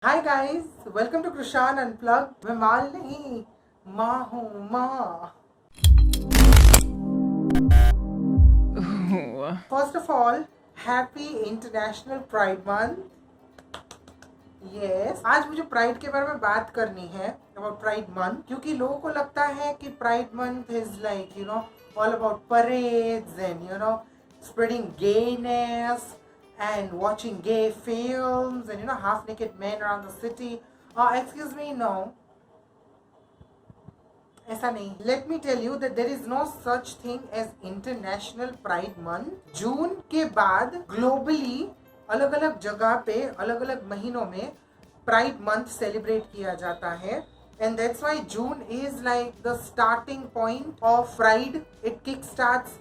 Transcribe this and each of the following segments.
Hi guys, welcome to Krishan unplug. मैं माल नहीं, माँ हूँ माँ। First of all, happy international pride month. Yes, आज मुझे प्राइड के बारे में बात करनी है, अबाउट प्राइड मंथ, क्योंकि लोगों को लगता है कि pride month is like all about parades and spreading gayness and watching gay films and half naked men around the city. Excuse me, no, ऐसा नहीं। Let me tell you that there is no such thing as international pride month. जून के बाद globally अलग अलग जगह पे अलग अलग महीनों में प्राइड मंथ सेलिब्रेट किया जाता है, and that's why June is like the starting point of Pride. It kickstarts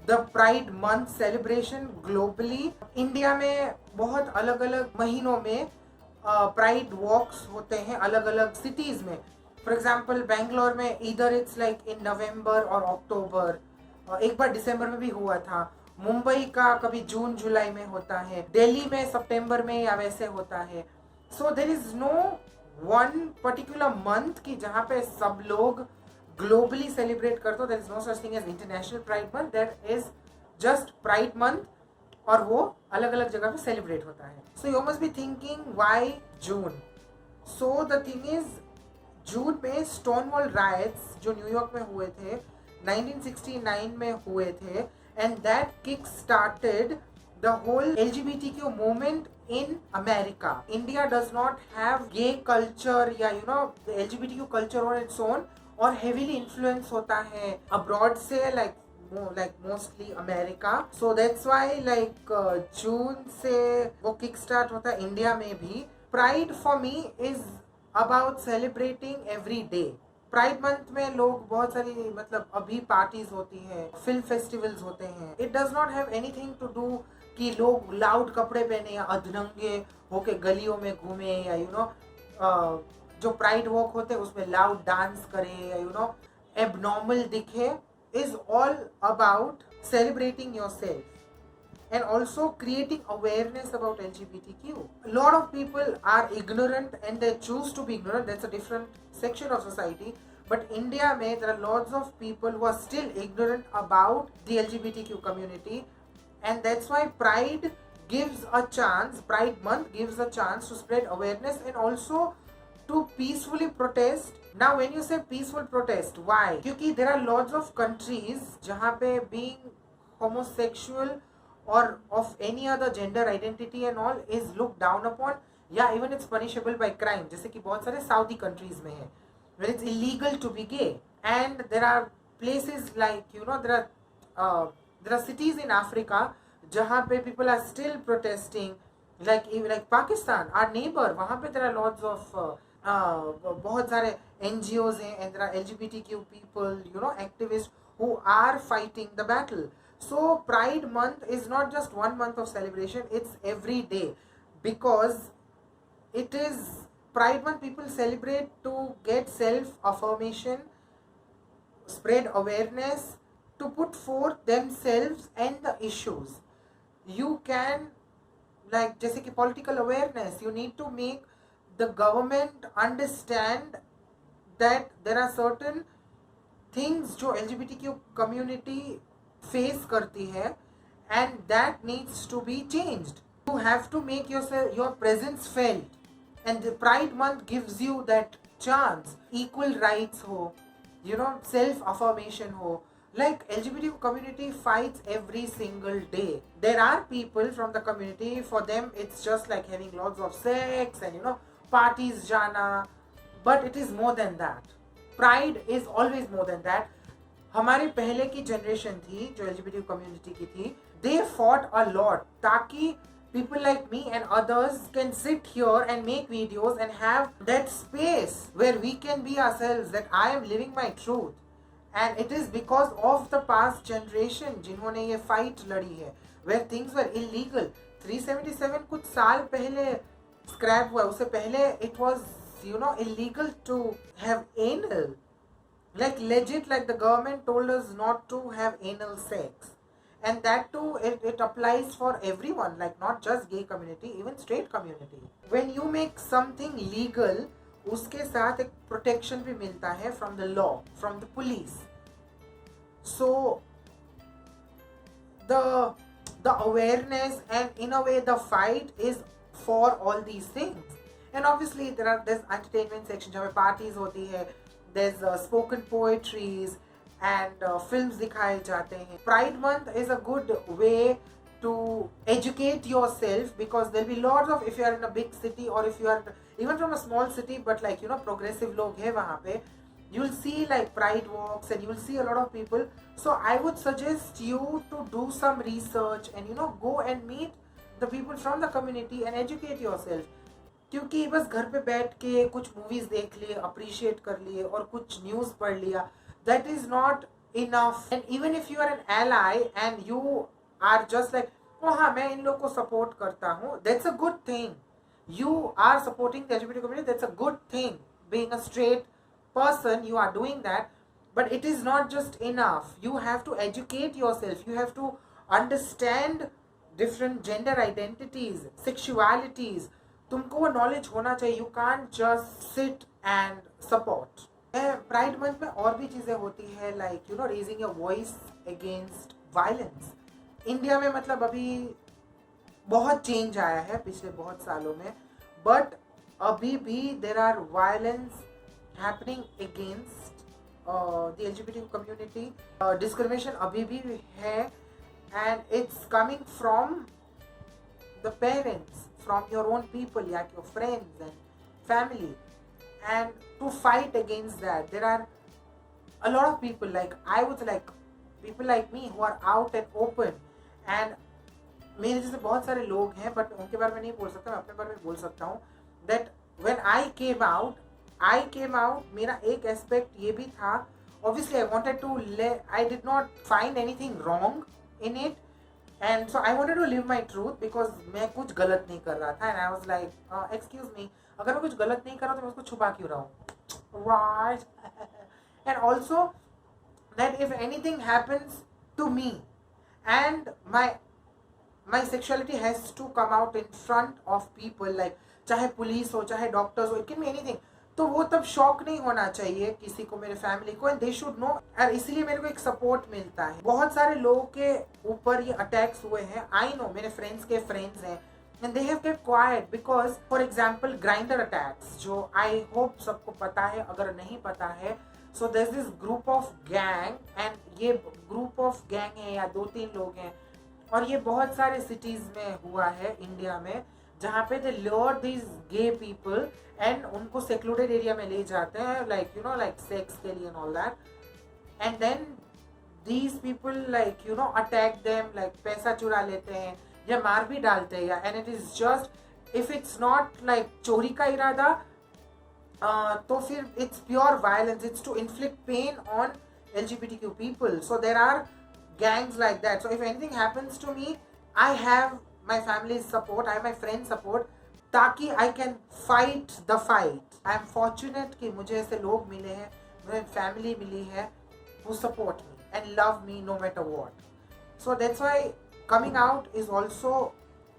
the Pride month celebration globally. India में बहुत अलग अलग महीनों में प्राइड वॉक्स होते हैं अलग अलग सिटीज में। फॉर एग्जाम्पल बेंगलोर में इधर इट्स लाइक इन नवंबर और अक्टूबर, एक बार दिसंबर में भी हुआ था। मुंबई का कभी जून जुलाई में होता है, दिल्ली में सितंबर में या वैसे होता है। So there is no one particular month की जहाँ पे सब लोग ग्लोबली सेलिब्रेट करते हो। There is no such thing as international pride month, there is just pride month, और वो अलग अलग जगह पे सेलिब्रेट होता है। So you must be thinking why June. So the thing is, जून में स्टोनवॉल राइट्स जो न्यूयॉर्क में हुए थे 1969 में हुए थे, and that kick started the whole LGBTQ movement in America. India does not have gay culture या the LGBTQ culture on its own, और heavily influence होता है abroad से, like mostly America. So that's why जून से वो kick start होता है India में भी। Pride for me is about celebrating every day. Pride month में लोग बहुत सारी अभी पार्टीज होती हैं, फिल्म फेस्टिवल्स होते हैं। It does not have anything to do कि लोग लाउड कपड़े पहने या अधनंगे होके गलियों में घूमे, या जो प्राइड वॉक होते हैं उसमें लाउड डांस करे, या एबनॉर्मल दिखे। Is all about celebrating your self and also creating awareness about LGBTQ. A lot of people are ignorant and they choose to be ignorant. That's a different section of society. But India mein, there are lots of people who are still ignorant about the LGBTQ community, and that's why Pride gives a chance, Pride month gives a chance to spread awareness and also to peacefully protest. Now when you say peaceful protest, why? Because there are lots of countries jahan pe being homosexual or of any other gender identity and all is looked down upon, या even it's punishable by crime, जैसे कि बहुत सारे Saudi countries में है where it's illegal to be gay. And there are places like there are cities in Africa जहाँ पे people are still protesting, like Pakistan, our neighbor, वहाँ पे there are lots of बहुत सारे NGOs हैं, and there are LGBTQ people, activists who are fighting the battle. So Pride month is not just one month of celebration, it's every day, because it is Pride month people celebrate to get self affirmation, spread awareness, to put forth themselves and the issues. You can, like जैसे कि political awareness, you need to make the government understand that there are certain things जो LGBTQ community face करती है, and that needs to be changed. You have to make your presence felt, and pride month gives you that chance. Equal rights हो, self affirmation हो. Like LGBTQ community fights every single day. There are people from the community, for them it's just like having lots of sex and parties jana, but it is more than that. Pride is always more than that. हमारे पहले की generation थी जो LGBT community की थी, they fought a lot ताकि people like me and others can sit here and make videos and have that space where we can be ourselves, that I am living my truth. And it is because of the past generation जिन्होंने ये fight लड़ी है, where things were illegal. 377 कुछ साल पहले scrap हुआ, उससे पहले it was illegal to have anal. Like legit, like the government told us not to have anal sex. and that too it applies for everyone, like not just gay community, even straight community. When you make something legal, उसके साथ एक protection भी मिलता है from the law, from the police. So the awareness and in a way the fight is for all these things. And obviously there's entertainment section जहाँ पे parties होती है, there's spoken poetries and films दिखाए जाते हैं. Pride month is a good way to educate yourself, because there'll be lots of, if you are in a big city or if you are even from a small city but like you know progressive लोग हैं वहाँ पे, you'll see like pride walks and you'll see a lot of people. So I would suggest you to do some research and you know go and meet the people from the community and educate yourself. क्योंकि बस घर पे बैठ के कुछ movies देख लिए, appreciate कर लिए और कुछ न्यूज पढ़ लिया, that is not enough. And even if you are an ally and you are just like, oh हाँ मैं इन लोग को सपोर्ट करता हूँ, that's a good thing. You are supporting the LGBT community, that's a good thing. Being a straight person, you are doing that, but it is not just enough. You have to educate yourself, you have to understand different gender identities, sexualities. तुमको वो knowledge होना चाहिए. You can't just sit and support. Pride month में और भी चीज़ें होती है, like you no raising your voice against violence. India में मतलब अभी बहुत चेंज आया है पिछले बहुत सालों में, बट अभी भी there are violence happening against the LGBT community. Discrimination अभी भी है, and it's coming from the parents, from your own people, like your friends and family. And to fight against that, there are a lot of people, like I would like people like me who are out and open. And मेरे जैसे बहुत सारे लोग हैं, but उनके बारे में नहीं बोल सकता, मैं अपने बारे में बोल सकता हूँ. that when I came out, मेरा एक एस्पेक्ट ये भी था, obviously I wanted to I did not find anything wrong in it. And so I wanted to live my truth, because मैं कुछ गलत नहीं कर रहा था. And I was like, excuse me, अगर मैं कुछ गलत नहीं कर रहा तो मैं उसको छुपा क्यों रहा हूँ, right? And also that if anything happens to me and my sexuality has to come out in front of people, like चाहे पुलिस हो, चाहे डॉक्टर्स हो, it can be anything, तो वो तब शॉक नहीं होना चाहिए किसी को, मेरे फैमिली को, एंड दे शुड नो. और इसीलिए मेरे को एक सपोर्ट मिलता है. बहुत सारे लोगों के ऊपर ये अटैक्स हुए हैं, आई नो, मेरे फ्रेंड्स के फ्रेंड्स हैं, and they have kept quite. Because for example grinder attacks, जो आई होप सबको पता है, अगर नहीं पता है, so there is this group of gang, and ये ग्रुप ऑफ गैंग है या 2-3 लोग हैं, और ये बहुत सारे सिटीज में हुआ है इंडिया में, जहाँ पे they lure these gay people and उनको सेक्लूडेड एरिया में ले जाते हैं, like you know like sex के लिए and all that. And then these people like you know attack them, like पैसा चुरा लेते हैं या मार भी डालते हैं. And it is just, if it's not like चोरी का इरादा, तो फिर it's pure violence, it's to inflict pain on LGBTQ people. So there are gangs like that. So if anything happens to me, I have my family's support, I have my friends' support, ताकि I can fight the fight. I am fortunate कि मुझे ऐसे लोग मिले हैं, मुझे family मिली है who support me and love me no matter what. So that's why coming out is also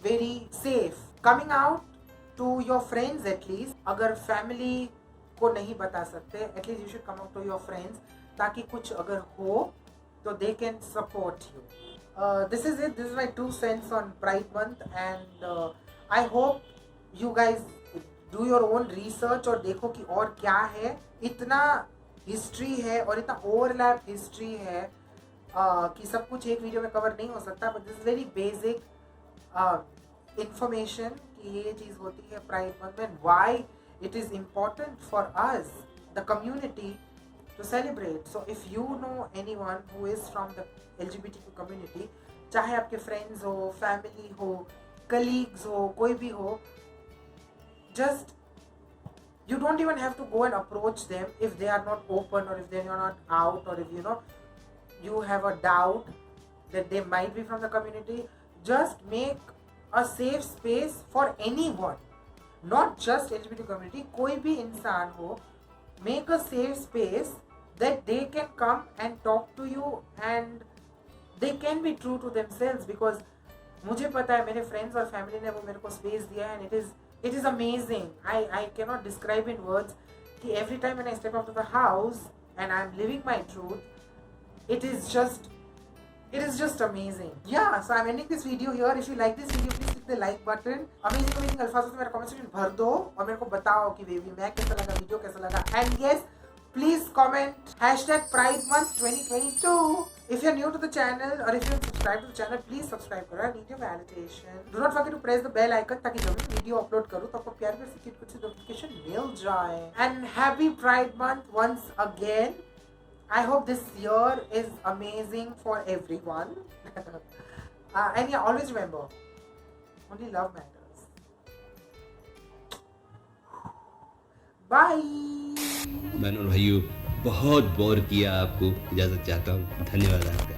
very safe. Coming out to your friends at least. अगर family को नहीं बता सकते, at least you should come out to your friends, ताकि कुछ अगर हो तो they can support you. This is it. This is my 2 cents on Pride Month, and I hope you guys do your own research और देखो कि और क्या है. इतना हिस्ट्री है और इतना ओवरलैप हिस्ट्री है कि सब कुछ एक वीडियो में कवर नहीं हो सकता, but this is very basic information कि ये चीज़ होती है प्राइड मंथ में, why it is important for us, the community, to celebrate. So if you know anyone who is from the LGBTQ community, चाहे आपके friends हो, family हो, colleagues हो, कोई भी हो, just you don't even have to go and approach them if they are not open or if they are not out, or if you know you have a doubt that they might be from the community. Just make a safe space for anyone, not just LGBT community, कोई भी इंसान हो, make a safe space that they can come and talk to you and they can be true to themselves, because मुझे पता है मेरे friends और family ने वो मेरे को space दिया है, and it is amazing. I cannot describe in words कि every time when I step out of the house and I'm living my truth, it is just amazing. Yeah, so I'm ending this video here. If you like this video, please click the like button. Amazing अल्फाजों से मेरा comment section भर दो और मेरे को बताओ कि baby मैं कैसा लगा, वीडियो कैसा लगा. And yes, please comment #Pride Month 2022. If you're new to the channel or if you're subscribed to the channel, please subscribe करो. I need your validation. Do not forget to press the bell icon ताकि जब भी video upload करूँ तो आपको प्यार से कुछ नोटिफिकेशन मिल जाए. And happy Pride Month once again. I hope this year is amazing for everyone. And yeah, always remember, only love matters. Bye. बहनों और भाइयों, बहुत बोर किया आपको, इजाज़त चाहता हूँ. धन्यवाद आपका.